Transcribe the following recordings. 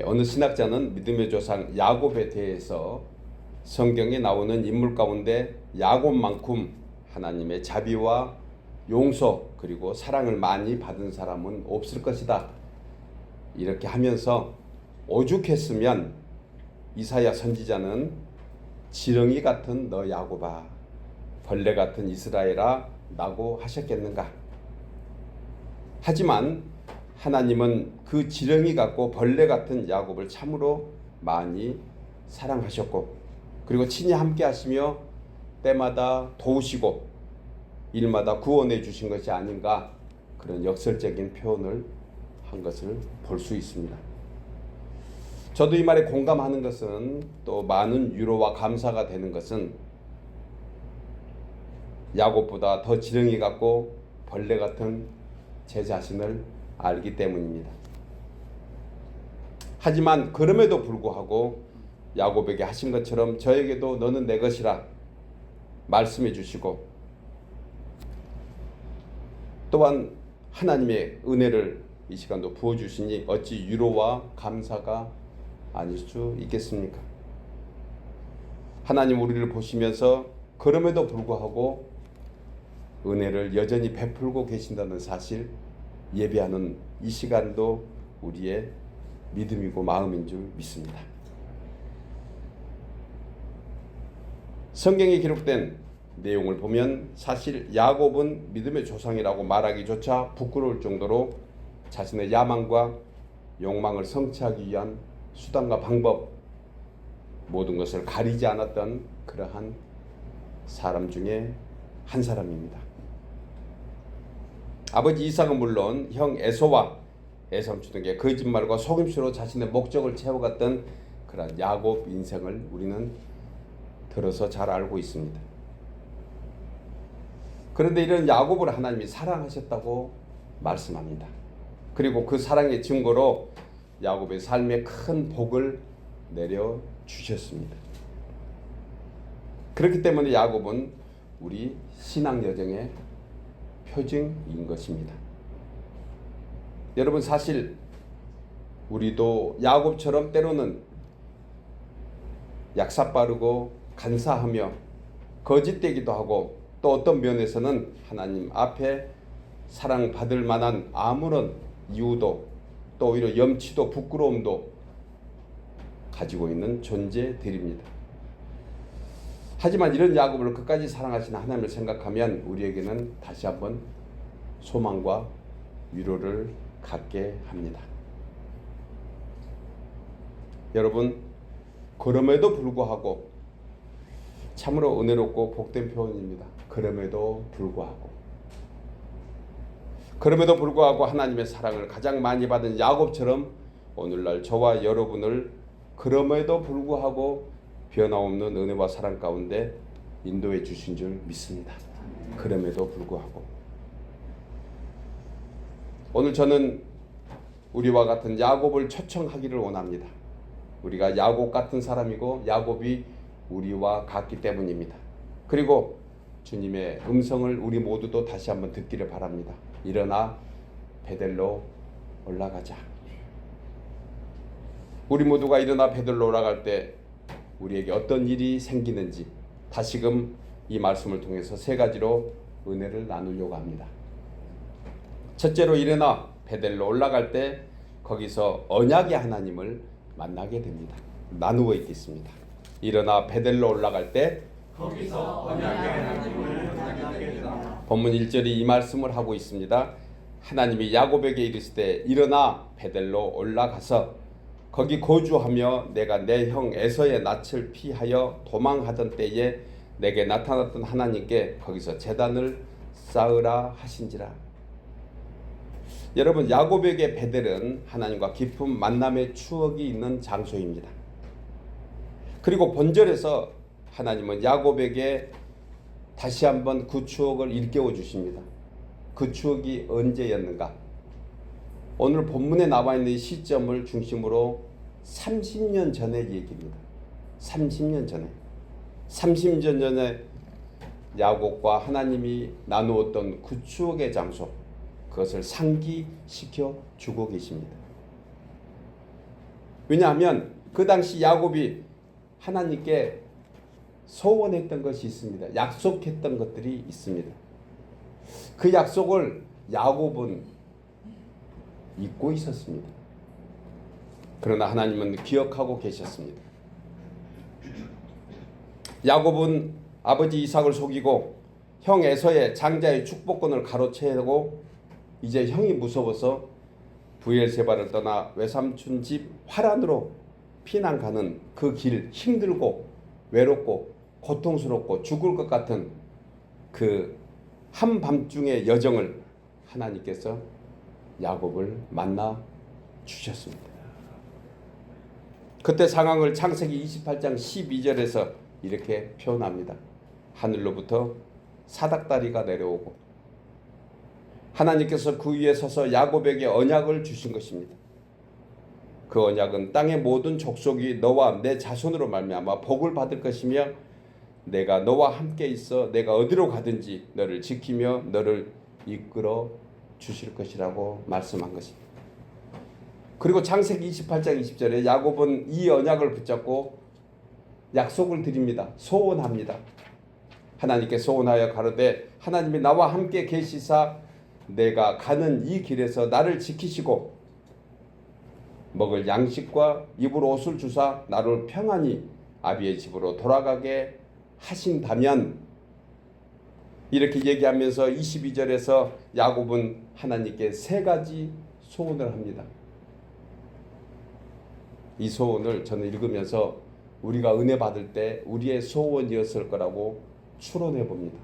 어느 신학자는 믿음의 조상 야곱에 대해서 성경에 나오는 인물 가운데 야곱만큼 하나님의 자비와 용서 그리고 사랑을 많이 받은 사람은 없을 것이다. 이렇게 하면서 오죽했으면 이사야 선지자는 지렁이 같은 너 야곱아, 벌레 같은 이스라엘아 라고 하셨겠는가. 하지만 하나님은 그 지렁이 같고 벌레 같은 야곱을 참으로 많이 사랑하셨고, 그리고 친히 함께 하시며 때마다 도우시고 일마다 구원해 주신 것이 아닌가, 그런 역설적인 표현을 한 것을 볼 수 있습니다. 저도 이 말에 공감하는 것은, 또 많은 위로와 감사가 되는 것은 야곱보다 더 지렁이 같고 벌레 같은 제 자신을 알기 때문입니다. 하지만 그럼에도 불구하고 야곱에게 하신 것처럼 저에게도 너는 내 것이라 말씀해 주시고, 또한 하나님의 은혜를 이 시간도 부어주시니 어찌 위로와 감사가 아닐 수 있겠습니까? 하나님 우리를 보시면서 그럼에도 불구하고 은혜를 여전히 베풀고 계신다는 사실, 예배하는 이 시간도 우리의 믿음이고 마음인 줄 믿습니다. 성경에 기록된 내용을 보면 사실 야곱은 믿음의 조상이라고 말하기조차 부끄러울 정도로 자신의 야망과 욕망을 성취하기 위한 수단과 방법, 모든 것을 가리지 않았던 그러한 사람 중에 한 사람입니다. 아버지 이삭은 물론 형 에서와 애삼촌에게 거짓말과 속임수로 자신의 목적을 채워갔던 그런 야곱 인생을 우리는 들어서 잘 알고 있습니다. 그런데 이런 야곱을 하나님이 사랑하셨다고 말씀합니다. 그리고 그 사랑의 증거로 야곱의 삶에 큰 복을 내려주셨습니다. 그렇기 때문에 야곱은 우리 신앙 여정의 표징인 것입니다. 여러분, 사실 우리도 야곱처럼 때로는 약삭빠르고 간사하며 거짓되기도 하고, 또 어떤 면에서는 하나님 앞에 사랑받을 만한 아무런 이유도, 또 오히려 염치도 부끄러움도 가지고 있는 존재들입니다. 하지만 이런 야곱을 끝까지 사랑하시는 하나님을 생각하면 우리에게는 다시 한번 소망과 위로를 갖게 합니다. 여러분, 그럼에도 불구하고, 참으로 은혜롭고 복된 표현입니다. 그럼에도 불구하고 하나님의 사랑을 가장 많이 받은 야곱처럼 오늘날 저와 여러분을 그럼에도 불구하고 변함없는 은혜와 사랑 가운데 인도해 주신 줄 믿습니다. 그럼에도 불구하고 오늘 저는 우리와 같은 야곱을 초청하기를 원합니다. 우리가 야곱 같은 사람이고 야곱이 우리와 같기 때문입니다. 그리고 주님의 음성을 우리 모두도 다시 한번 듣기를 바랍니다. 일어나 베델로 올라가자. 우리 모두가 일어나 베델로 올라갈 때 우리에게 어떤 일이 생기는지 다시금 이 말씀을 통해서 세 가지로 은혜를 나누려고 합니다. 첫째로, 일어나 베델로 올라갈 때 거기서 언약의 하나님을 만나게 됩니다. 나누어 있겠습니다. 일어나 베델로 올라갈 때 거기서 언약의 하나님을 만나게 되라. 본문 1절이 이 말씀을 하고 있습니다. 하나님이 야곱에게 이르시되 일어나 베델로 올라가서 거기 거주하며 내가 내 형 에서의 낯을 피하여 도망하던 때에 내게 나타났던 하나님께 거기서 제단을 쌓으라 하신지라. 여러분, 야곱에게 베델은 하나님과 깊은 만남의 추억이 있는 장소입니다. 그리고 본절에서 하나님은 야곱에게 다시 한번 그 추억을 일깨워 주십니다. 그 추억이 언제였는가? 오늘 본문에 나와 있는 이 시점을 중심으로 30년 전의 얘기입니다. 30년 전에 야곱과 하나님이 나누었던 그 추억의 장소, 그것을 상기시켜 주고 계십니다. 왜냐하면 그 당시 야곱이 하나님께 소원했던 것이 있습니다. 약속했던 것들이 있습니다. 그 약속을 야곱은 잊고 있었습니다. 그러나 하나님은 기억하고 계셨습니다. 야곱은 아버지 이삭을 속이고 형 에서의 장자의 축복권을 가로채고 이제 형이 무서워서 브엘세바를 떠나 외삼촌 집 화란으로 피난 가는 그 길, 힘들고 외롭고 고통스럽고 죽을 것 같은 그 한밤중의 여정을 하나님께서 야곱을 만나 주셨습니다. 그때 상황을 창세기 28장 12절에서 이렇게 표현합니다. 하늘로부터 사닥다리가 내려오고 하나님께서 그 위에 서서 야곱에게 언약을 주신 것입니다. 그 언약은 땅의 모든 족속이 너와 내 자손으로 말미암아 복을 받을 것이며 내가 너와 함께 있어 내가 어디로 가든지 너를 지키며 너를 이끌어 주실 것이라고 말씀한 것입니다. 그리고 창세기 28장 20절에 야곱은 이 언약을 붙잡고 약속을 드립니다. 소원합니다. 하나님께 소원하여 가로되 하나님이 나와 함께 계시사 내가 가는 이 길에서 나를 지키시고 먹을 양식과 입을 옷을 주사 나를 평안히 아비의 집으로 돌아가게 하신다면, 이렇게 얘기하면서 22절에서 야곱은 하나님께 세 가지 소원을 합니다. 이 소원을 저는 읽으면서 우리가 은혜 받을 때 우리의 소원이었을 거라고 추론해 봅니다.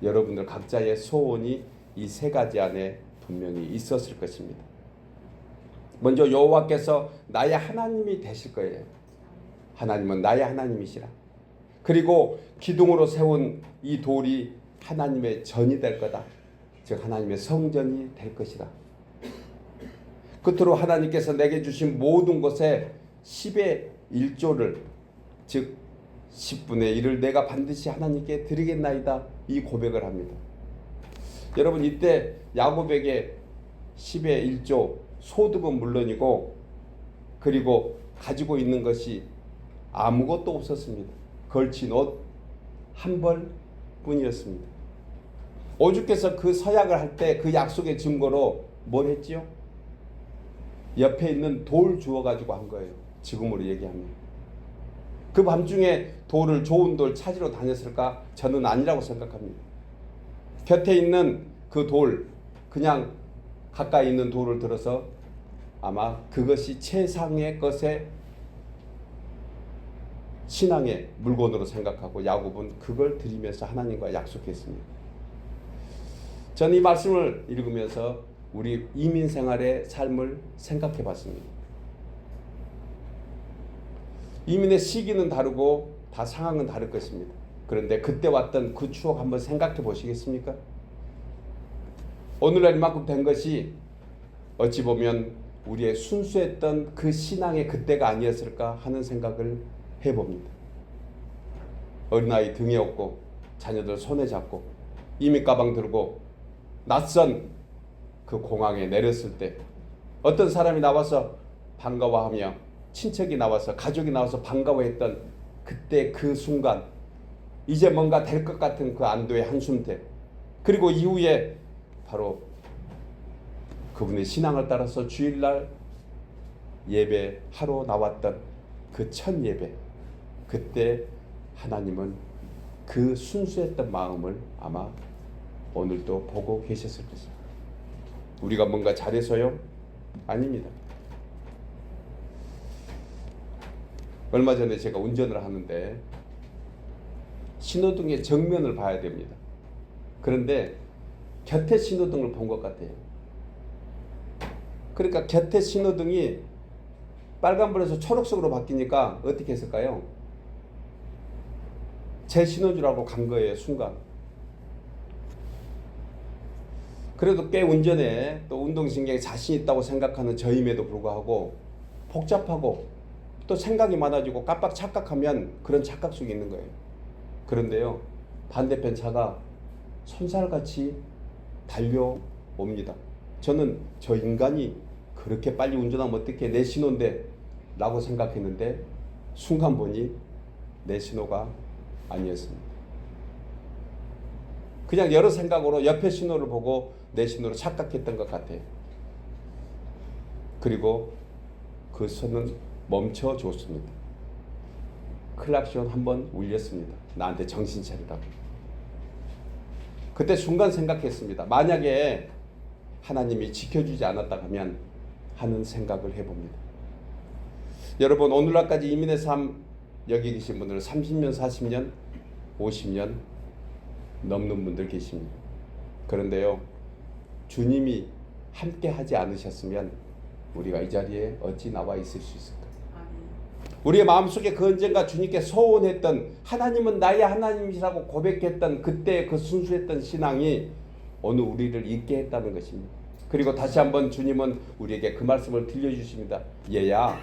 여러분들 각자의 소원이 이 세 가지 안에 분명히 있었을 것입니다. 먼저 여호와께서 나의 하나님이 되실 거예요. 하나님은 나의 하나님이시라. 그리고 기둥으로 세운 이 돌이 하나님의 전이 될 거다. 즉 하나님의 성전이 될 것이라. 끝으로 하나님께서 내게 주신 모든 것에 10의 1조를 즉 10분의 1을 내가 반드시 하나님께 드리겠나이다. 이 고백을 합니다. 여러분 이때 야곱에게 10의 1조 소득은 물론이고 그리고 가지고 있는 것이 아무것도 없었습니다. 걸친 옷 한 벌뿐이었습니다. 오주께서 그 서약을 할 때 그 약속의 증거로 뭘 했지요? 옆에 있는 돌 주워 가지고 한 거예요. 지금으로 얘기하면. 그 밤중에 돌을 좋은 돌 찾으러 다녔을까? 저는 아니라고 생각합니다. 곁에 있는 그 돌, 그냥 가까이 있는 돌을 들어서 아마 그것이 최상의 것에 신앙의 물건으로 생각하고 야곱은 그걸 드리면서 하나님과 약속했습니다. 저는 이 말씀을 읽으면서 우리 이민 생활의 삶을 생각해 봤습니다. 이민의 시기는 다르고 다 상황은 다를 것입니다. 그런데 그때 왔던 그 추억 한번 생각해 보시겠습니까? 오늘날 이만큼 된 것이 어찌 보면 우리의 순수했던 그 신앙의 그때가 아니었을까 하는 생각을 해봅니다. 어린아이 등에 업고 자녀들 손에 잡고 이민 가방 들고 낯선 그 공항에 내렸을 때 어떤 사람이 나와서 반가워하며 친척이 나와서 가족이 나와서 반가워했던 그때 그 순간, 이제 뭔가 될 것 같은 그 안도의 한숨대, 그리고 이후에 바로 그분의 신앙을 따라서 주일날 예배하러 나왔던 그 첫 예배, 그때 하나님은 그 순수했던 마음을 아마 오늘도 보고 계셨을 것입니다. 우리가 뭔가 잘해서요? 아닙니다. 얼마 전에 제가 운전을 하는데 신호등의 정면을 봐야 됩니다. 그런데 곁에 신호등을 본 것 같아요. 그러니까 곁에 신호등이 빨간불에서 초록색으로 바뀌니까 어떻게 했을까요? 제 신호인 줄 알고 간 거예요, 순간. 그래도 꽤 운전에 또 운동신경에 자신 있다고 생각하는 저임에도 불구하고 복잡하고 또 생각이 많아지고 깜빡 착각하면 그런 착각 속에 있는 거예요. 그런데요, 반대편 차가 손살같이 달려옵니다. 저는 저 인간이 그렇게 빨리 운전하면 어떻게, 내 신호인데 라고 생각했는데 순간 보니 내 신호가 아니었습니다. 그냥 여러 생각으로 옆에 신호를 보고 내 신호로 착각했던 것 같아요. 그리고 그 손은 멈춰줬습니다. 클락션 한번 울렸습니다. 나한테 정신 차리라고. 그때 순간 생각했습니다. 만약에 하나님이 지켜주지 않았다 하면 하는 생각을 해봅니다. 여러분, 오늘날까지 이민의 삶 여기 계신 분들은 30년, 40년, 50년 넘는 분들 계십니다. 그런데요, 주님이 함께 하지 않으셨으면 우리가 이 자리에 어찌 나와 있을 수 있을까? 우리의 마음속에 그 언젠가 주님께 소원했던, 하나님은 나의 하나님이시라고 고백했던 그때 그 순수했던 신앙이 오늘 우리를 잊게 했다는 것입니다. 그리고 다시 한번 주님은 우리에게 그 말씀을 들려주십니다. 얘야,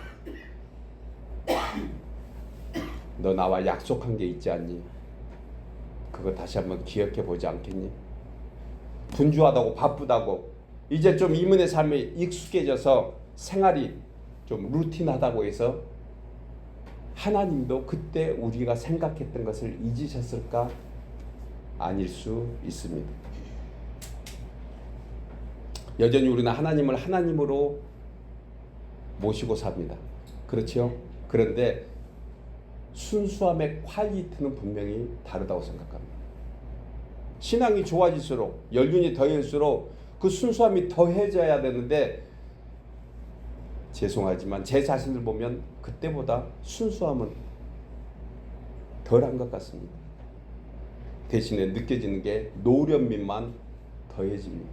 너 나와 약속한 게 있지 않니? 그거 다시 한번 기억해 보지 않겠니? 분주하다고 바쁘다고 이제 좀 이민의 삶에 익숙해져서 생활이 좀 루틴하다고 해서 하나님도 그때 우리가 생각했던 것을 잊으셨을까? 아닐 수 있습니다. 여전히 우리는 하나님을 하나님으로 모시고 삽니다. 그렇죠? 그런데 순수함의 퀄리티는 분명히 다르다고 생각합니다. 신앙이 좋아질수록, 연륜이 더할수록 그 순수함이 더해져야 되는데, 죄송하지만 제 자신을 보면 그때보다 순수함은 덜한 것 같습니다. 대신에 느껴지는 게 노련미만 더해집니다.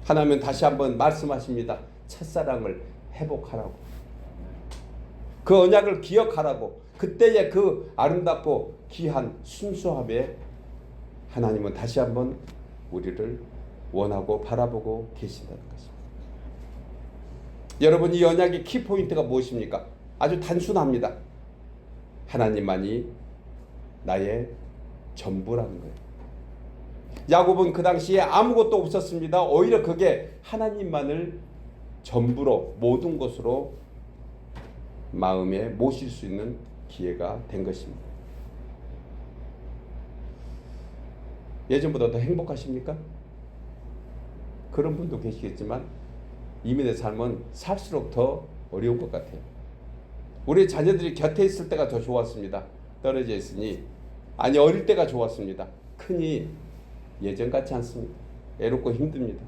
하나님은 다시 한번 말씀하십니다. 첫사랑을 회복하라고. 그 언약을 기억하라고. 그때의 그 아름답고 귀한 순수함에 하나님은 다시 한번 우리를 원하고 바라보고 계신다는 것입니다. 여러분, 이 언약의 키포인트가 무엇입니까? 아주 단순합니다. 하나님만이 나의 전부라는 거예요. 야곱은 그 당시에 아무것도 없었습니다. 오히려 그게 하나님만을 전부로, 모든 것으로 마음에 모실 수 있는 기회가 된 것입니다. 예전보다 더 행복하십니까? 그런 분도 계시겠지만 이민의 삶은 살수록 더 어려운 것 같아요. 우리 자녀들이 곁에 있을 때가 더 좋았습니다. 떨어져 있으니, 아니 어릴 때가 좋았습니다. 크니 예전 같지 않습니다. 애롭고 힘듭니다.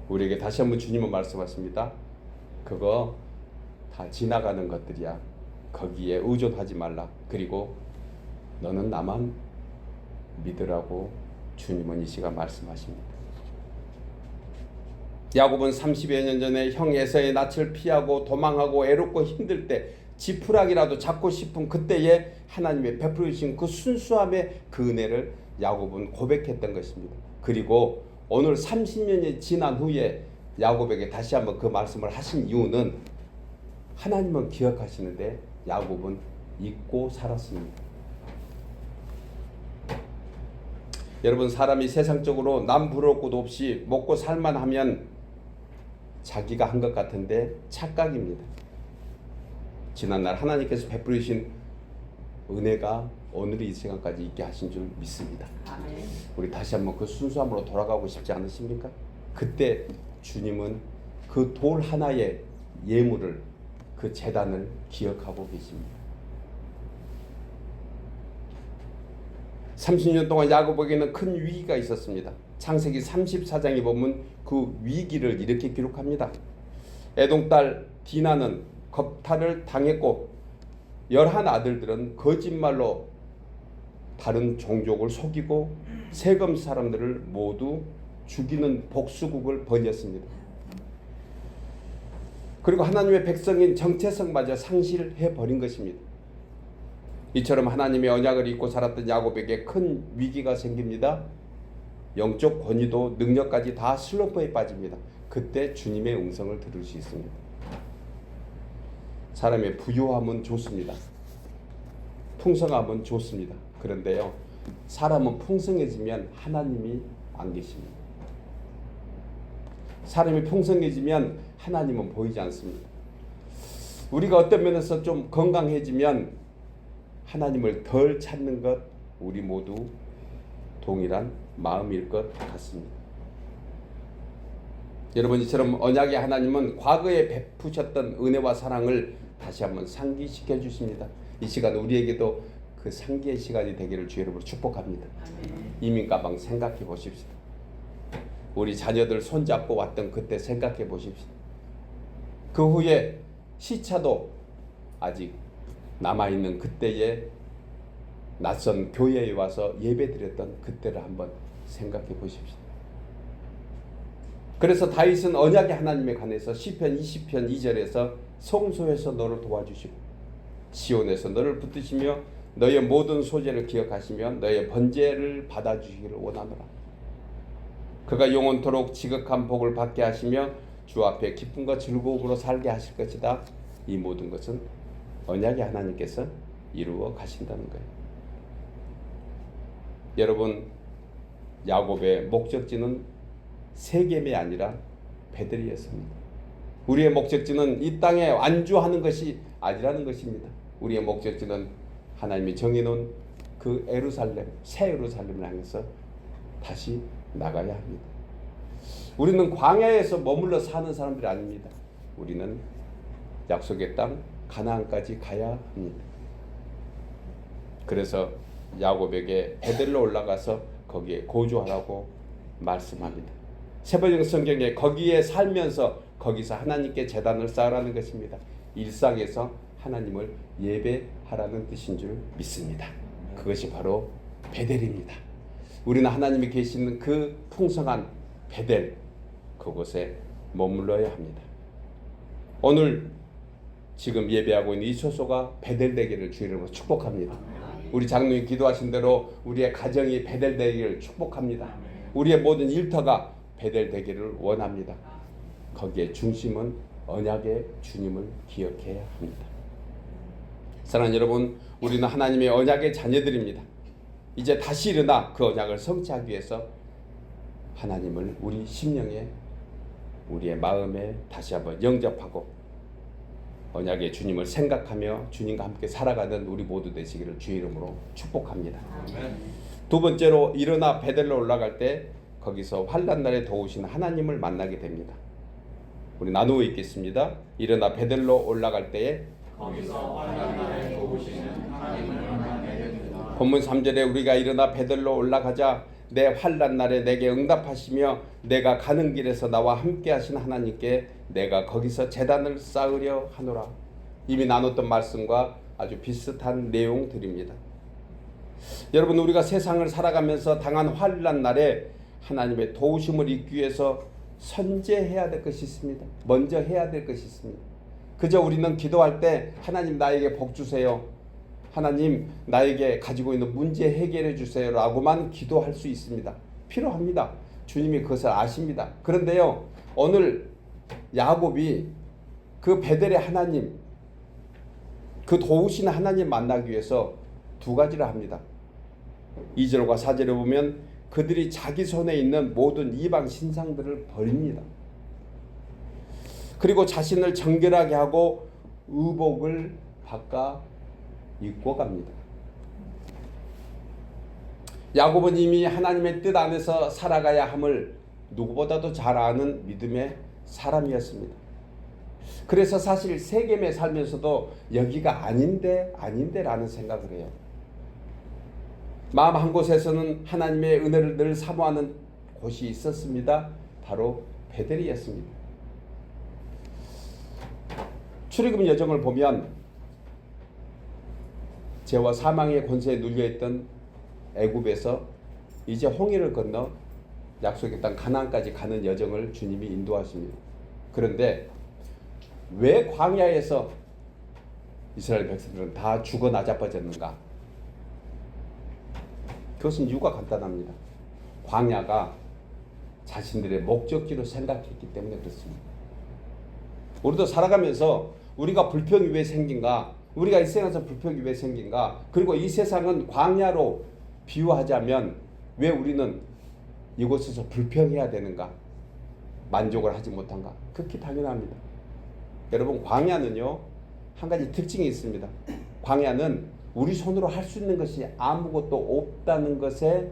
우리에게 다시 한번 주님은 말씀하십니다. 그거 다 지나가는 것들이야. 거기에 의존하지 말라. 그리고 너는 나만 믿으라고 주님은 이 시간 말씀하십니다. 야곱은 30여 년 전에 형 에서의 낯을 피하고 도망하고 애롭고 힘들 때 지푸라기라도 잡고 싶은 그때에 하나님의 베풀어 주신 그 순수함의 그 은혜를 야곱은 고백했던 것입니다. 그리고 오늘 30년이 지난 후에 야곱에게 다시 한번 그 말씀을 하신 이유는 하나님은 기억하시는데 야곱은 잊고 살았습니다. 여러분, 사람이 세상적으로 남 부러울 것도 없이 먹고 살만 하면 자기가 한 것 같은데 착각입니다. 지난날 하나님께서 베풀어 주신 은혜가 오늘 이 시간까지 있게 하신 줄 믿습니다. 아멘. 우리 다시 한번 그 순수함으로 돌아가고 싶지 않으십니까? 그때 주님은 그 돌 하나의 예물을, 그 제단을 기억하고 계십니다. 30년 동안 야곱에게는 큰 위기가 있었습니다. 창세기 34장에 보면 그 위기를 이렇게 기록합니다. 에돔 딸 디나는 겁탈을 당했고 11 아들들은 거짓말로 다른 종족을 속이고 세금 사람들을 모두 죽이는 복수국을 벌였습니다. 그리고 하나님의 백성인 정체성마저 상실해버린 것입니다. 이처럼 하나님의 언약을 잊고 살았던 야곱에게 큰 위기가 생깁니다. 영적 권위도 능력까지 다 슬럼프에 빠집니다. 그때 주님의 음성을 들을 수 있습니다. 사람의 부유함은 좋습니다. 풍성함은 좋습니다. 그런데요, 사람은 풍성해지면 하나님이 안 계십니다. 사람이 풍성해지면 하나님은 보이지 않습니다. 우리가 어떤 면에서 좀 건강해지면 하나님을 덜 찾는 것, 우리 모두 동일한 마음일 것 같습니다. 여러분, 이처럼 언약의 하나님은 과거에 베푸셨던 은혜와 사랑을 다시 한번 상기시켜 주십니다. 이 시간 우리에게도 그 상기의 시간이 되기를 주 여러분으로 축복합니다. 이민 가방 생각해 보십시오. 우리 자녀들 손잡고 왔던 그때 생각해 보십시오. 그 후에 시차도 아직 남아있는 그때에 낯선 교회에 와서 예배드렸던 그때를 한번 생각해 보십시오. 그래서 다윗은 언약의 하나님에 관해서 시편 20편 2절에서 성소에서 너를 도와주시고 시온에서 너를 붙드시며 너의 모든 소재를 기억하시며 너의 번제를 받아주시기를 원하노라. 그가 영원토록 지극한 복을 받게 하시며 주 앞에 기쁨과 즐거움으로 살게 하실 것이다. 이 모든 것은 언약의 하나님께서 이루어 가신다는 거예요. 여러분, 야곱의 목적지는 세겜이 아니라 베들이었습니다. 우리의 목적지는 이 땅에 안주하는 것이 아니라는 것입니다. 우리의 목적지는 하나님이 정해놓은 그 예루살렘, 새 예루살렘을 향해서 다시 나가야 합니다. 우리는 광야에서 머물러 사는 사람들이 아닙니다. 우리는 약속의 땅 가나안까지 가야 합니다. 그래서 야곱에게 베델로 올라가서 거기에 거주하라고 말씀합니다. 세번역 성경에 거기에 살면서 거기서 하나님께 제단을 쌓으라는 것입니다. 일상에서 하나님을 예배하라는 뜻인 줄 믿습니다. 그것이 바로 베델입니다. 우리는 하나님이 계시는 그 풍성한 베델, 그곳에 머물러야 합니다. 오늘 지금 예배하고 있는 이 초소가 베델 되기를 주 이름으로 축복합니다. 우리 장로님 기도하신 대로 우리의 가정이 베델 되기를 축복합니다. 우리의 모든 일터가 베델 되기를 원합니다. 거기에 중심은 언약의 주님을 기억해야 합니다. 사랑하는 여러분, 우리는 하나님의 언약의 자녀들입니다. 이제 다시 일어나 그 언약을 성취하기 위해서 하나님을 우리 심령에, 우리의 마음에 다시 한번 영접하고 언약의 주님을 생각하며 주님과 함께 살아가는 우리 모두 되시기를 주의 이름으로 축복합니다. 두 번째로, 일어나 베델로 올라갈 때 거기서 환난날에 도우신 하나님을 만나게 됩니다. 우리 나누어 읽겠습니다. 일어나 베델로 올라갈 때에 거기서 환난날에 도우시는 하나님을 만나게 됩니다. 본문 3절에 우리가 일어나 베델로 올라가자 내 환난날에 내게 응답하시며 내가 가는 길에서 나와 함께 하신 하나님께 내가 거기서 제단을 쌓으려 하노라. 이미 나눴던 말씀과 아주 비슷한 내용들입니다. 여러분, 우리가 세상을 살아가면서 당한 환난날에 하나님의 도우심을 입기 위해서 선제해야 될 것이 있습니다. 먼저 해야 될 것이 있습니다. 그저 우리는 기도할 때 하나님 나에게 복 주세요, 하나님 나에게 가지고 있는 문제 해결해 주세요 라고만 기도할 수 있습니다. 필요합니다. 주님이 그것을 아십니다. 그런데요, 오늘 야곱이 그 베델의 하나님, 그 도우시는 하나님 만나기 위해서 두 가지를 합니다. 2절과 4절에 보면 그들이 자기 손에 있는 모든 이방 신상들을 버립니다. 그리고 자신을 정결하게 하고 의복을 바꿔 입고 갑니다. 야곱은 이미 하나님의 뜻 안에서 살아가야 함을 누구보다도 잘 아는 믿음의 사람이었습니다. 그래서 사실 세겜에 살면서도 여기가 아닌데 라는 생각을 해요. 마음 한 곳에서는 하나님의 은혜를 늘 사모하는 곳이 있었습니다. 바로 베델이었습니다. 출애굽 여정을 보면 죄와 사망의 권세에 눌려있던 애굽에서 이제 홍해를 건너 약속의 땅 가나안까지 가는 여정을 주님이 인도하십니다. 그런데 왜 광야에서 이스라엘 백성들은 다 죽어 나자빠졌는가? 그것은 이유가 간단합니다. 광야가 자신들의 목적지로 생각했기 때문에 그렇습니다. 우리도 살아가면서 우리가 불평이 왜 생긴가? 우리가 이 세상에서 불평이 왜 생긴가? 그리고 이 세상은 광야로 비유하자면 왜 우리는 이곳에서 불평해야 되는가? 만족을 하지 못한가? 극히 당연합니다. 여러분, 광야는요 한 가지 특징이 있습니다. 광야는 우리 손으로 할 수 있는 것이 아무것도 없다는 것의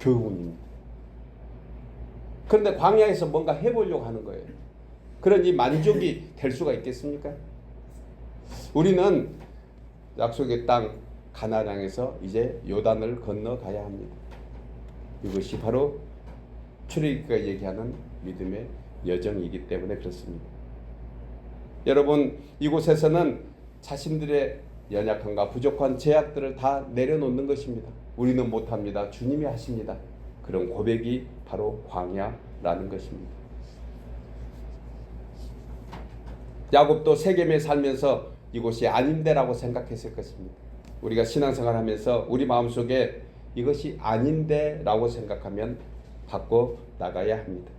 교훈입니다. 그런데 광야에서 뭔가 해보려고 하는 거예요. 그러니 만족이 될 수가 있겠습니까? 우리는 약속의 땅 가나안 땅에서 이제 요단을 건너가야 합니다. 이것이 바로 출애굽기가 얘기하는 믿음의 여정이기 때문에 그렇습니다. 여러분, 이곳에서는 자신들의 연약함과 부족한 제약들을 다 내려놓는 것입니다. 우리는 못합니다. 주님이 하십니다. 그런 고백이 바로 광야라는 것입니다. 야곱도 세겜에 살면서 이곳이 아닌데라고 생각했을 것입니다. 우리가 신앙생활하면서 우리 마음속에 이것이 아닌데라고 생각하면 바꿔 나가야 합니다.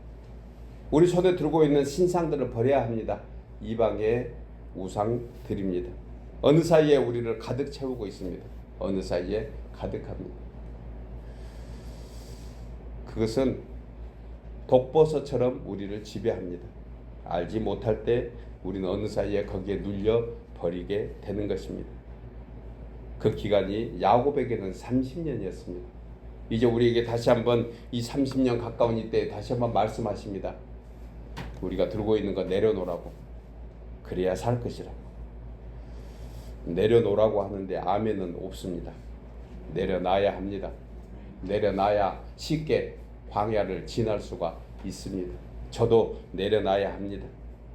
우리 손에 들고 있는 신상들을 버려야 합니다. 이방의 우상들입니다. 어느 사이에 우리를 가득 채우고 있습니다. 어느 사이에 가득합니다. 그것은 독버섯처럼 우리를 지배합니다. 알지 못할 때 우리는 어느 사이에 거기에 눌려 버리게 되는 것입니다. 그 기간이 야곱에게는 30년이었습니다. 이제 우리에게 다시 한번 이 30년 가까운 이때에 다시 한번 말씀하십니다. 우리가 들고 있는 거 내려놓으라고. 그래야 살 것이라고. 내려놓으라고 하는데 아멘은 없습니다. 내려놔야 합니다. 내려놔야 쉽게 광야를 지날 수가 있습니다. 저도 내려놔야 합니다.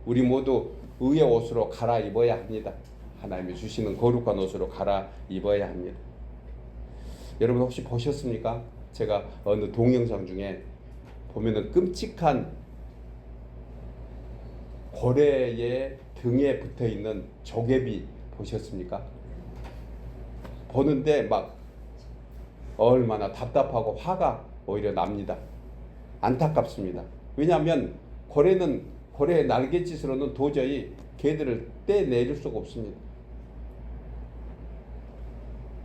우리 모두 의의 옷으로 갈아입어야 합니다. 하나님이 주시는 거룩한 옷으로 갈아입어야 합니다. 여러분 혹시 보셨습니까? 제가 어느 동영상 중에 보면은 끔찍한 고래의 등에 붙어있는 조개비 보셨습니까? 보는데 막 얼마나 답답하고 화가 오히려 납니다. 안타깝습니다. 왜냐하면 고래의 날갯짓으로는 도저히 개들을 떼내릴 수가 없습니다.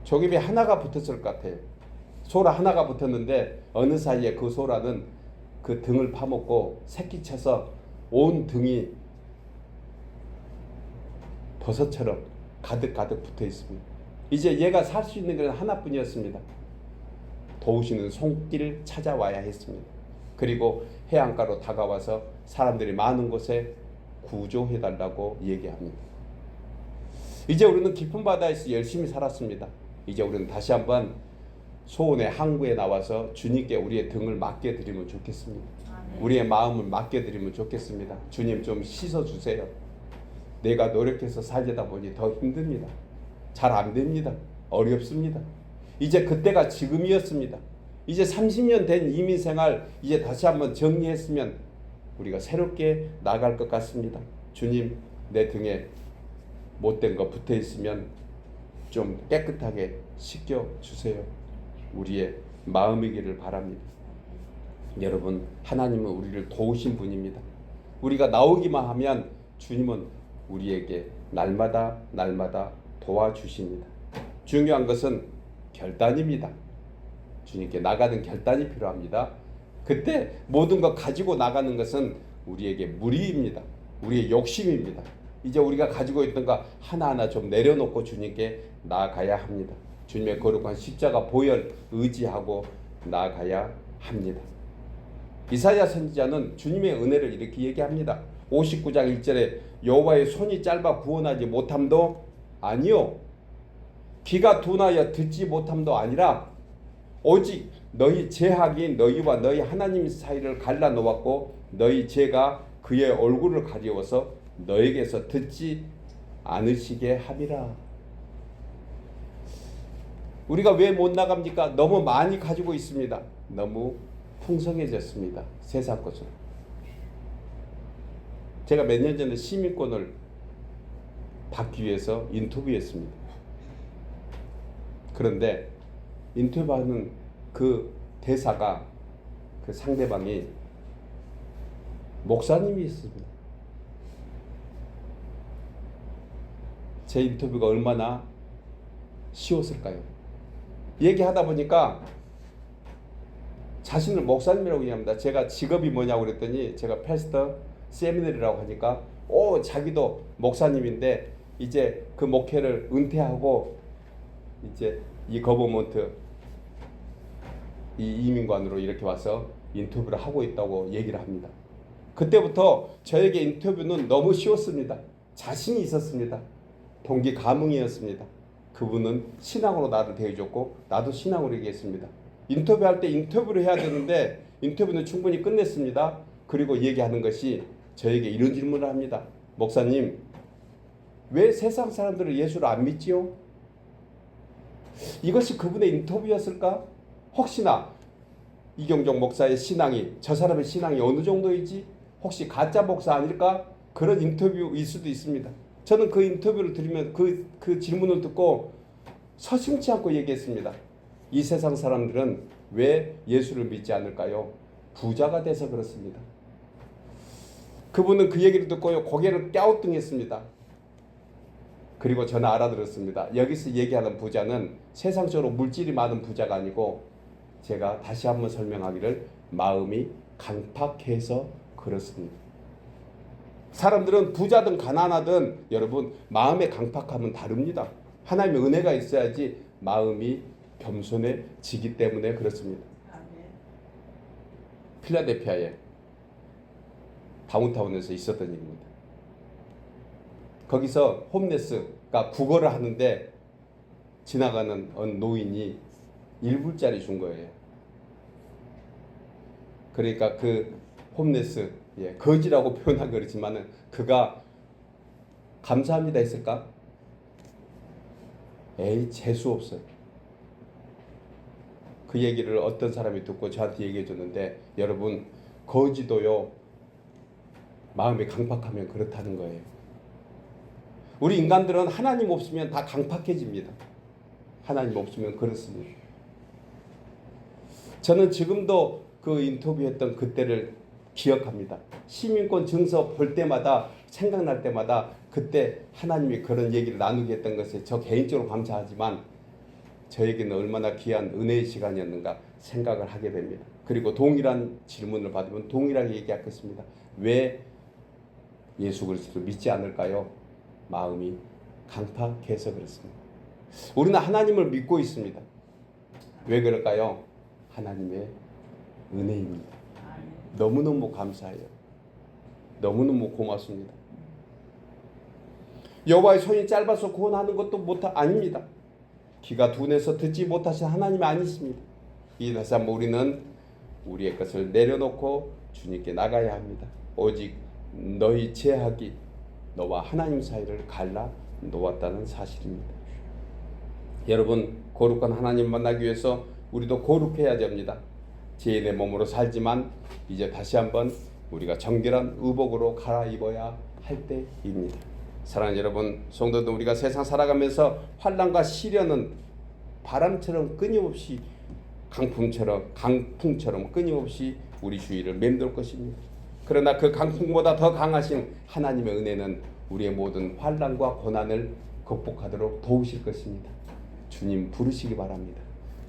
조개비 하나가 붙었을 것 같아요. 소라 하나가 붙었는데 어느 사이에 그 소라는 그 등을 파먹고 새끼쳐서 온 등이 버섯처럼 가득가득 붙어 있습니다. 이제 얘가 살 수 있는 건 하나뿐이었습니다. 도우시는 손길을 찾아와야 했습니다. 그리고 해안가로 다가와서 사람들이 많은 곳에 구조해달라고 얘기합니다. 이제 우리는 깊은 바다에서 열심히 살았습니다. 이제 우리는 다시 한번 소원의 항구에 나와서 주님께 우리의 등을 맡겨드리면 좋겠습니다. 우리의 마음을 맡겨드리면 좋겠습니다. 주님 좀 씻어주세요. 내가 노력해서 살려다 보니 더 힘듭니다. 잘 안 됩니다. 어렵습니다. 이제 그때가 지금이었습니다. 이제 30년 된 이민생활 이제 다시 한번 정리했으면 우리가 새롭게 나갈 것 같습니다. 주님, 내 등에 못된 거 붙어 있으면 좀 깨끗하게 씻겨주세요. 우리의 마음이기를 바랍니다. 여러분, 하나님은 우리를 도우신 분입니다. 우리가 나오기만 하면 주님은 우리에게 날마다 도와주십니다. 중요한 것은 결단입니다. 주님께 나가는 결단이 필요합니다. 그때 모든 것 가지고 나가는 것은 우리에게 무리입니다. 우리의 욕심입니다. 이제 우리가 가지고 있던 거 하나하나 좀 내려놓고 주님께 나아가야 합니다. 주님의 거룩한 십자가 보혈 의지하고 나아가야 합니다. 이사야 선지자는 주님의 은혜를 이렇게 얘기합니다. 59장 1절에 여호와의 손이 짧아 구원하지 못함도 아니요, 귀가 둔하여 듣지 못함도 아니라 오직 너희 죄악이 너희와 너희 하나님 사이를 갈라놓았고 너희 죄가 그의 얼굴을 가리워서 너에게서 듣지 않으시게 함이라. 우리가 왜 못 나갑니까? 너무 많이 가지고 있습니다. 너무 풍성해졌습니다. 세상 것으로. 제가 몇 년 전에 시민권을 받기 위해서 인터뷰했습니다. 그런데 인터뷰하는 그 대사가, 그 상대방이 목사님이었습니다. 제 인터뷰가 얼마나 쉬웠을까요? 얘기하다 보니까 자신을 목사님이라고 얘기합니다. 제가 직업이 뭐냐고 그랬더니 제가 패스터 세미너리라고 하니까 자기도 목사님인데 이제 그 목회를 은퇴하고 이제 이 거버먼트 이 이민관으로 이렇게 와서 인터뷰를 하고 있다고 얘기를 합니다. 그때부터 저에게 인터뷰는 너무 쉬웠습니다. 자신이 있었습니다. 동기 감흥이었습니다. 그분은 신앙으로 나를 대해줬고 나도 신앙으로 얘기했습니다. 인터뷰할 때 인터뷰를 해야 되는데 인터뷰는 충분히 끝냈습니다. 그리고 얘기하는 것이 저에게 이런 질문을 합니다. 목사님, 왜 세상 사람들은 예수를 안 믿지요? 이것이 그분의 인터뷰였을까? 혹시나 이경종 목사의 신앙이 저 사람의 신앙이 어느 정도이지? 혹시 가짜 목사 아닐까? 그런 인터뷰일 수도 있습니다. 저는 그 인터뷰를 들으면 그 질문을 듣고 서슴지 않고 얘기했습니다. 이 세상 사람들은 왜 예수를 믿지 않을까요? 부자가 돼서 그렇습니다. 그분은 그 얘기를 듣고 고개를 갸우뚱했습니다. 그리고 저는 알아들었습니다. 여기서 얘기하는 부자는 세상적으로 물질이 많은 부자가 아니고 제가 다시 한번 설명하기를 마음이 강팍해서 그렇습니다. 사람들은 부자든 가난하든 여러분 마음의 강팍함은 다릅니다. 하나님의 은혜가 있어야지 마음이 겸손해지기 때문에 그렇습니다. 필라델피아에 다운타운에서 있었던 일입니다. 거기서 홈레스가 국어를 하는데 지나가는 어느 노인이 1불짜리 준 거예요. 그러니까 그 홈레스 거지라고 표현한 거지만은 그가 감사합니다 했을까? 재수 없어요. 그 얘기를 어떤 사람이 듣고 저한테 얘기해 줬는데 여러분 거지도요 마음이 강팍하면 그렇다는 거예요. 우리 인간들은 하나님 없으면 다 강팍해집니다. 하나님 없으면 그렇습니다. 저는 지금도 그 인터뷰했던 그때를 기억합니다. 시민권 증서 볼 때마다 생각날 때마다 그때 하나님이 그런 얘기를 나누게 했던 것에 저 개인적으로 감사하지만 저에게는 얼마나 귀한 은혜의 시간이었는가 생각을 하게 됩니다. 그리고 동일한 질문을 받으면 동일하게 얘기하겠습니다. 왜 예수 그리스도를 믿지 않을까요? 마음이 강팍해서 그렇습니다. 우리는 하나님을 믿고 있습니다. 왜 그럴까요? 하나님의 은혜입니다. 너무너무 감사해요. 너무너무 고맙습니다. 여호와의 손이 짧아서 구원하는 것도 아닙니다. 귀가 둔해서 듣지 못하신 하나님이 아니십니다. 이 다시 한번 우리는 우리의 것을 내려놓고 주님께 나가야 합니다. 오직 너희 제약이 너와 하나님 사이를 갈라 놓았다는 사실입니다. 여러분 거룩한 하나님 만나기 위해서 우리도 거룩해야 됩니다. 죄인의 몸으로 살지만 이제 다시 한번 우리가 정결한 의복으로 갈아입어야 할 때입니다. 사랑하는 여러분, 성도들 우리가 세상 살아가면서 환난과 시련은 바람처럼 끊임없이 강풍처럼 끊임없이 우리 주위를 맴돌 것입니다. 그러나 그 강풍보다 더 강하신 하나님의 은혜는 우리의 모든 환난과 고난을 극복하도록 도우실 것입니다. 주님 부르시기 바랍니다.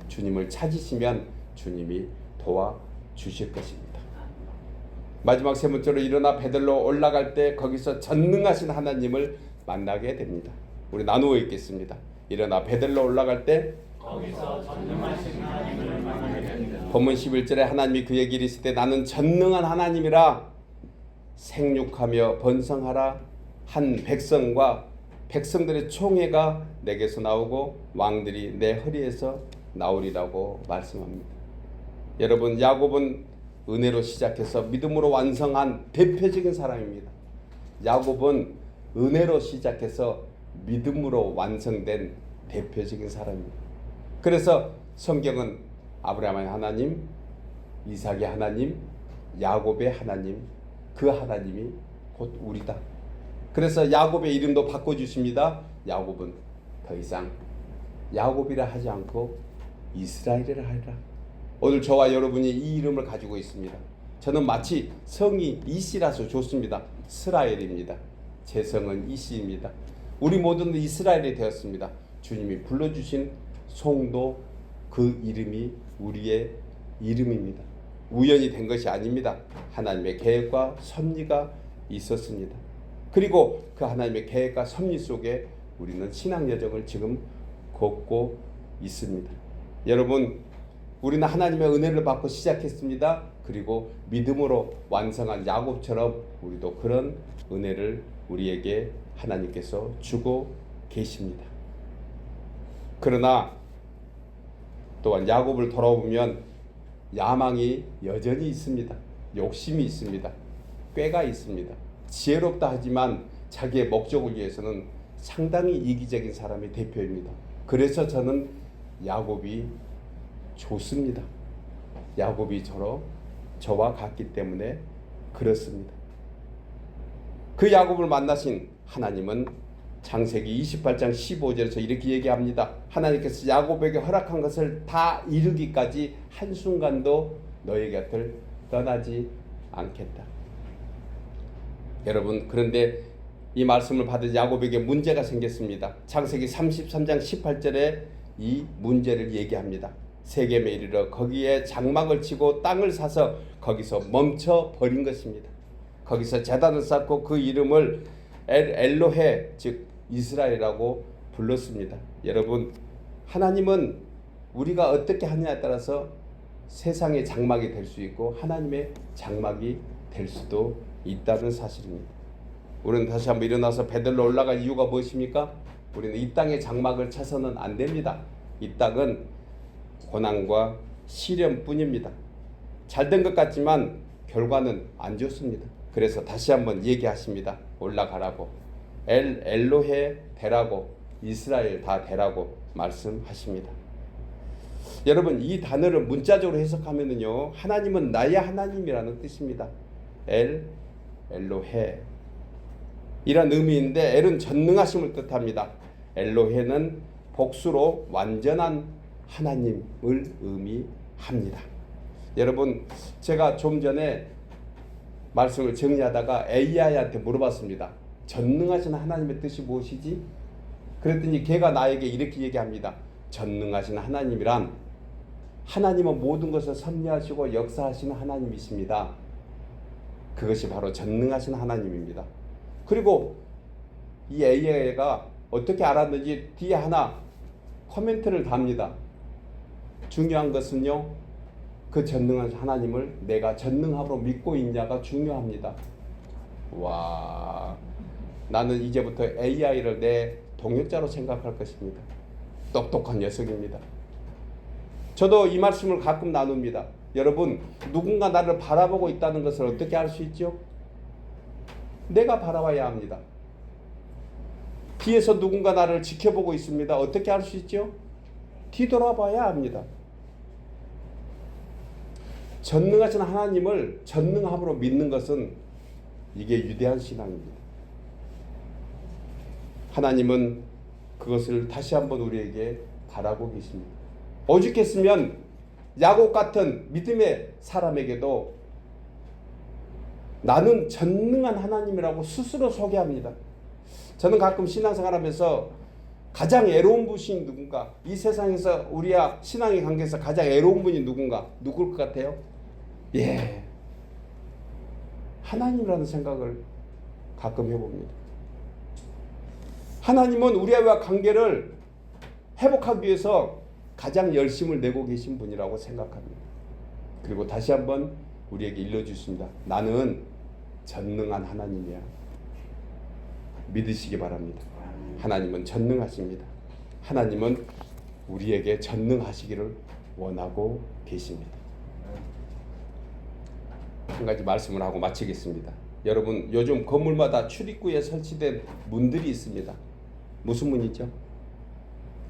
주님을 찾으시면 주님이 도와주실 것입니다. 마지막 세 번째로 일어나 베들로 올라갈 때 거기서 전능하신 하나님을 만나게 됩니다. 우리 나누어 읽겠습니다. 일어나 베들로 올라갈 때 거기서 전능하신 하나님을 만나게 됩니다. 본문 11절에 하나님이 그에게 이르시되 나는 전능한 하나님이라 생육하며 번성하라 한 백성과 백성들의 총회가 내게서 나오고 왕들이 내 허리에서 나오리라고 말씀합니다. 여러분 야곱은 은혜로 시작해서 믿음으로 완성한 대표적인 사람입니다. 야곱은 은혜로 시작해서 믿음으로 완성된 대표적인 사람입니다. 그래서 성경은 아브라함의 하나님, 이삭의 하나님, 야곱의 하나님, 그 하나님이 곧 우리다. 그래서 야곱의 이름도 바꿔주십니다. 야곱은 더 이상 야곱이라 하지 않고 이스라엘이라 하리라. 오늘 저와 여러분이 이 이름을 가지고 있습니다. 저는 마치 성이 이씨라서 좋습니다. 스라엘입니다. 제 성은 이씨입니다. 우리 모두는 이스라엘이 되었습니다. 주님이 불러주신 송도 그 이름이 우리의 이름입니다. 우연히 된 것이 아닙니다. 하나님의 계획과 섭리가 있었습니다. 그리고 그 하나님의 계획과 섭리 속에 우리는 신앙 여정을 지금 걷고 있습니다. 여러분, 우리는 하나님의 은혜를 받고 시작했습니다. 그리고 믿음으로 완성한 야곱처럼 우리도 그런 은혜를 우리에게 하나님께서 주고 계십니다. 그러나 또한 야곱을 돌아보면 야망이 여전히 있습니다. 욕심이 있습니다. 꾀가 있습니다. 지혜롭다 하지만 자기의 목적을 위해서는 상당히 이기적인 사람의 대표입니다. 그래서 저는 야곱이 좋습니다. 야곱이 저와 같기 때문에 그렇습니다. 그 야곱을 만나신 하나님은 창세기 28장 15절에서 이렇게 얘기합니다. 하나님께서 야곱에게 허락한 것을 다 이루기까지 한순간도 너희 곁을 떠나지 않겠다. 여러분, 그런데 이 말씀을 받은 야곱에게 문제가 생겼습니다. 창세기 33장 18절에 이 문제를 얘기합니다. 세겜에 이르러 거기에 장막을 치고 땅을 사서 거기서 멈춰 버린 것입니다. 거기서 제단을 쌓고 그 이름을 엘로헤, 즉 이스라엘이라고 불렀습니다. 여러분, 하나님은 우리가 어떻게 하느냐에 따라서 세상의 장막이 될 수 있고 하나님의 장막이 될 수도 있다는 사실입니다. 우리는 다시 한번 일어나서 베들로 올라갈 이유가 무엇입니까? 우리는 이 땅의 장막을 쳐서는 안 됩니다. 이 땅은 고난과 시련뿐입니다. 잘된 것 같지만 결과는 안 좋습니다. 그래서 다시 한번 얘기하십니다. 올라가라고, 엘로헤 되라고, 이스라엘 다 되라고 말씀하십니다. 여러분, 이 단어를 문자적으로 해석하면은요, 하나님은 나의 하나님이라는 뜻입니다. 엘로헤 이란 의미인데, 엘은 전능하심을 뜻합니다. 엘로헤는 복수로 완전한 하나님을 의미합니다. 여러분, 제가 좀 전에 말씀을 정리하다가 AI한테 물어봤습니다. 전능하신 하나님의 뜻이 무엇이지? 그랬더니 걔가 나에게 이렇게 얘기합니다. 전능하신 하나님이란 하나님은 모든 것을 섭리하시고 역사하시는 하나님이십니다. 그것이 바로 전능하신 하나님입니다. 그리고 이 AI가 어떻게 알았는지 뒤에 하나 코멘트를 답니다. 중요한 것은요, 그 전능한 하나님을 내가 전능함으로 믿고 있냐가 중요합니다. 와, 나는 이제부터 AI를 내 동역자로 생각할 것입니다. 똑똑한 녀석입니다. 저도 이 말씀을 가끔 나눕니다. 여러분, 누군가 나를 바라보고 있다는 것을 어떻게 알 수 있죠? 내가 바라봐야 합니다. 뒤에서 누군가 나를 지켜보고 있습니다. 어떻게 알 수 있죠? 뒤돌아봐야 합니다. 전능하신 하나님을 전능함으로 믿는 것은 이게 위대한 신앙입니다. 하나님은 그것을 다시 한번 우리에게 바라고 계십니다. 오죽했으면 야곱 같은 믿음의 사람에게도 나는 전능한 하나님이라고 스스로 소개합니다. 저는 가끔 신앙생활하면서 가장 애로운 분이 누군가, 이 세상에서 우리와 신앙의 관계에서 가장 애로운 분이 누굴 것 같아요? 예, 하나님이라는 생각을 가끔 해봅니다. 하나님은 우리와 관계를 회복하기 위해서 가장 열심을 내고 계신 분이라고 생각합니다. 그리고 다시 한번 우리에게 일러주십니다. 나는 전능한 하나님이야. 믿으시기 바랍니다. 하나님은 전능하십니다. 하나님은 우리에게 전능하시기를 원하고 계십니다. 한 가지 말씀을 하고 마치겠습니다. 여러분, 요즘 건물마다 출입구에 설치된 문들이 있습니다. 무슨 문이죠?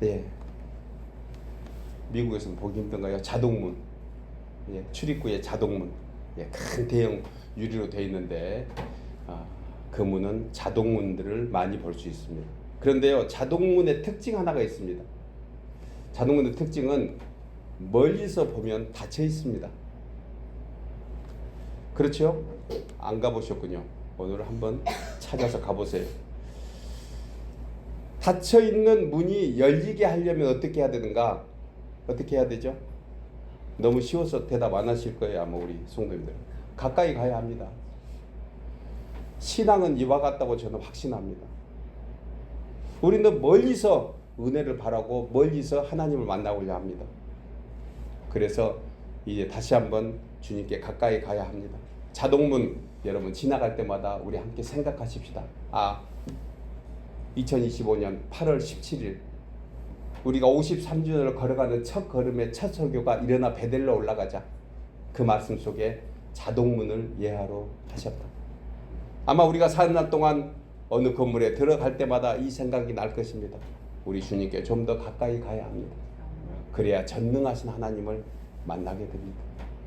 예, 미국에서는 보기 힘든가요? 자동문. 예, 출입구에 자동문. 예, 큰 대형 유리로 되어 있는데 그 문은 자동문들을 많이 볼 수 있습니다. 그런데요, 자동문의 특징 하나가 있습니다. 자동문의 특징은 멀리서 보면 닫혀 있습니다. 그렇죠? 안 가보셨군요. 오늘 한번 찾아서 가보세요. 닫혀 있는 문이 열리게 하려면 어떻게 해야 되는가? 어떻게 해야 되죠? 너무 쉬워서 대답 안 하실 거예요. 아마 우리 성도님들. 가까이 가야 합니다. 신앙은 이와 같다고 저는 확신합니다. 우리는 멀리서 은혜를 바라고 멀리서 하나님을 만나고자 합니다. 그래서 이제 다시 한번 주님께 가까이 가야 합니다. 자동문 여러분 지나갈 때마다 우리 함께 생각하십시다. 2025년 8월 17일 우리가 53주년을 걸어가는 첫 걸음의 첫 설교가 일어나 베델로 올라가자. 그 말씀 속에 자동문을 예하로 하셨다. 아마 우리가 사는 날 동안 어느 건물에 들어갈 때마다 이 생각이 날 것입니다. 우리 주님께 좀 더 가까이 가야 합니다. 그래야 전능하신 하나님을 만나게 됩니다.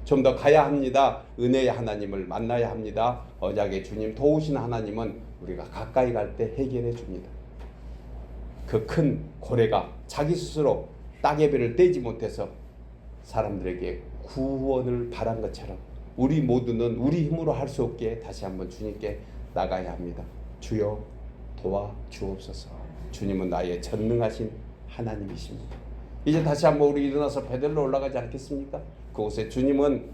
좀 더 가야 합니다. 은혜의 하나님을 만나야 합니다. 언약의 주님 도우신 하나님은 우리가 가까이 갈 때 해결해 줍니다. 그 큰 고래가 자기 스스로 따개비를 떼지 못해서 사람들에게 구원을 바란 것처럼 우리 모두는 우리 힘으로 할 수 없기에 다시 한번 주님께 나가야 합니다. 주여 도와 주옵소서. 주님은 나의 전능하신 하나님이십니다. 이제 다시 한번 우리 일어나서 베델로 올라가지 않겠습니까? 그곳에 주님은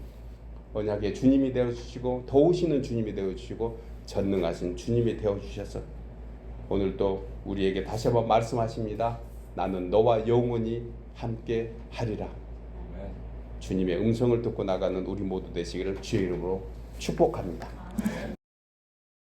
언약의 주님이 되어주시고 도우시는 주님이 되어주시고 전능하신 주님이 되어주셔서 오늘 또 우리에게 다시 한번 말씀하십니다. 나는 너와 영원히 함께 하리라. 주님의 음성을 듣고 나가는 우리 모두 되시기를 주의 이름으로 축복합니다.